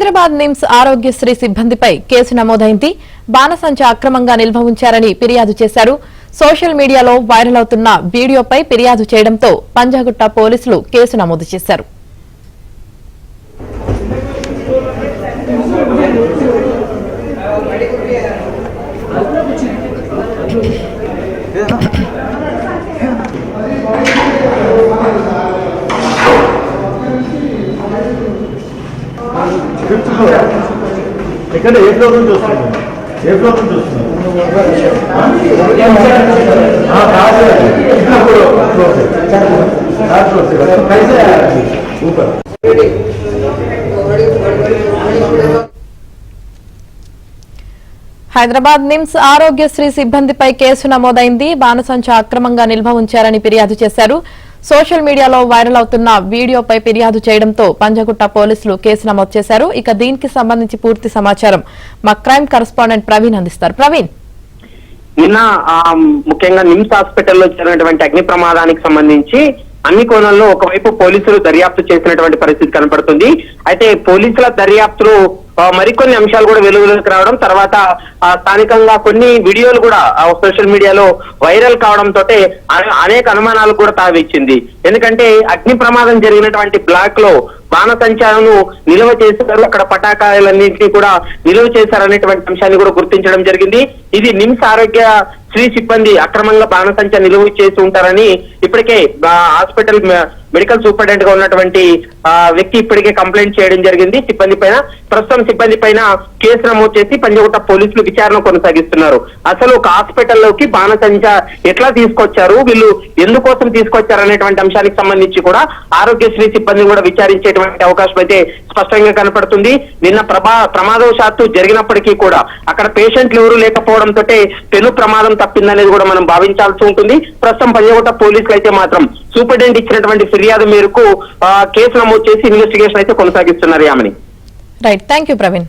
హైదరాబాద్ నిమ్స్ ఆరోగ్యశ్రీ సిబ్బందిపై కేసు నమోదైంది. బాణసంచ అక్రమంగా నిల్వ ఉంచారని ఫిర్యాదు చేశారు. సోషల్ మీడియాలో వైరల్ అవుతున్న వీడియోపై ఫిర్యాదు చేయడంతో పంజాగుట్ట పోలీసులు కేసు నమోదు చేశారు. ఇక్కడ ఏ ఫ్లోర్ నుంచి వస్తుంది? ఏ ఫ్లోర్ నుంచి వస్తుంది? హైదరాబాద్ నిమ్స్ ఆరోగ్యశ్రీ సిబ్బందిపై కేసు నమోదైంది. బాణసంచ అక్రమంగా నిల్వ ఉంచారని ఫిర్యాదు చేశారు. సోషల్ మీడియాలో వైరల్ అవుతున్న వీడియోపై ఫిర్యాదు చేయడంతో పంజాగుట్ట పోలీసులు కేసు నమోదు చేశారు. ఇక దీనికి సంబంధించి పూర్తి సమాచారం మా క్రైమ్ కరెస్పాండెంట్ ప్రవీణ్ అందిస్తారు. ప్రవీణ్, నిన్న ముఖ్యంగా నిమ్స్ హాస్పిటల్లో జరిగినటువంటి అగ్ని ప్రమాదానికి సంబంధించి అన్ని కోణాల్లో ఒకవైపు పోలీసులు దర్యాప్తు చేసినటువంటి పరిస్థితి కనపడుతుంది. అయితే పోలీసుల దర్యాప్తులు మరికొన్ని అంశాలు కూడా వెలుగులోకి రావడం, తర్వాత స్థానికంగా కొన్ని వీడియోలు కూడా సోషల్ మీడియాలో వైరల్ కావడంతో అనేక అనుమానాలు కూడా తావిచ్చింది. ఎందుకంటే అగ్ని ప్రమాదం జరిగినటువంటి బ్లాక్ లో బాణసంచాలను నిల్వ చేశారు, అక్కడ పటాకాయలన్నింటినీ కూడా నిల్వ చేశారనేటువంటి అంశాన్ని కూడా గుర్తించడం జరిగింది. ఇది నిమ్స్ ఆరోగ్య శ్రీ సిబ్బంది అక్రమంగా బాణసంచ నిలువ చేసి ఉంటారని ఇప్పటికే హాస్పిటల్ మెడికల్ సూపరింటెండెంట్ గా ఉన్నటువంటి వ్యక్తి ఇప్పటికే కంప్లైంట్ చేయడం జరిగింది సిబ్బంది పైన. ప్రస్తుతం సిబ్బంది పైన కేసు నమోదు చేసి పంజాగుట్ట పోలీసులు విచారణ కొనసాగిస్తున్నారు. అసలు ఒక హాస్పిటల్లోకి బాణసంచ ఎట్లా తీసుకొచ్చారు, వీళ్ళు ఎందుకోసం తీసుకొచ్చారు అనేటువంటి అంశానికి సంబంధించి కూడా ఆరోగ్యశ్రీ సిబ్బందిని కూడా విచారించేటువంటి అవకాశం అయితే స్పష్టంగా కనపడుతుంది. నిన్న ప్రమాదవశాత్తు జరిగినప్పటికీ కూడా అక్కడ పేషెంట్లు ఎవరు లేకపోవడంతో పెను ప్రమాదం తప్పిందనేది కూడా మనం భావించాల్సి ఉంటుంది. ప్రస్తుతం పంజాగుట్ట పోలీసులు అయితే మాత్రం సూపరింటెండెంట్ ఇచ్చినటువంటి ఫిర్యాదు మేరకు కేసు నమోదు చేసి ఇన్వెస్టిగేషన్ అయితే కొనసాగిస్తున్నారు. Yamini. Right, thank you Praveen.